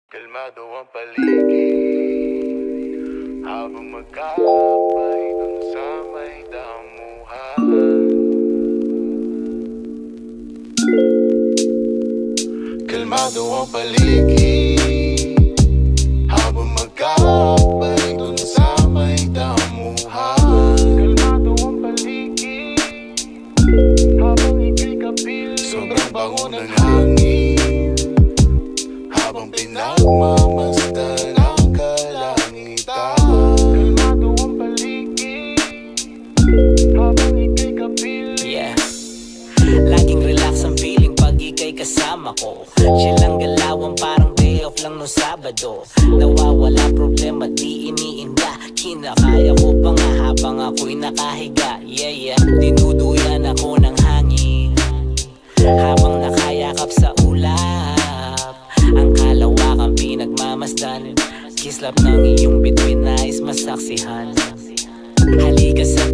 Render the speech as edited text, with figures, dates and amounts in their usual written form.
Kalmado ang paligid habang magkakapay dun sa may damuhan. Kalmado ang paligid habang magkakapay dun sa may damuhan. Kalmado ang paligid habang ika'y kapiling. Sobrang bango ng hangin habang pinagmamasdan ang kalangitan. Kalmado ang paligid habang ika'y kapiling. Laging relax ang feeling pag ika'y kasama ko. Chill lang galawan parang day off lang no Sabado. Nawawala problema di iniinda. Kinakaya ko pa nga habang ako'y nakahiga. Dinuduyan ako ng hangin habang nakayakap sa ulap. Ang kalawakang pinagmamasdan. Kislap ng iyong bituin nais masaksihan. Halika sa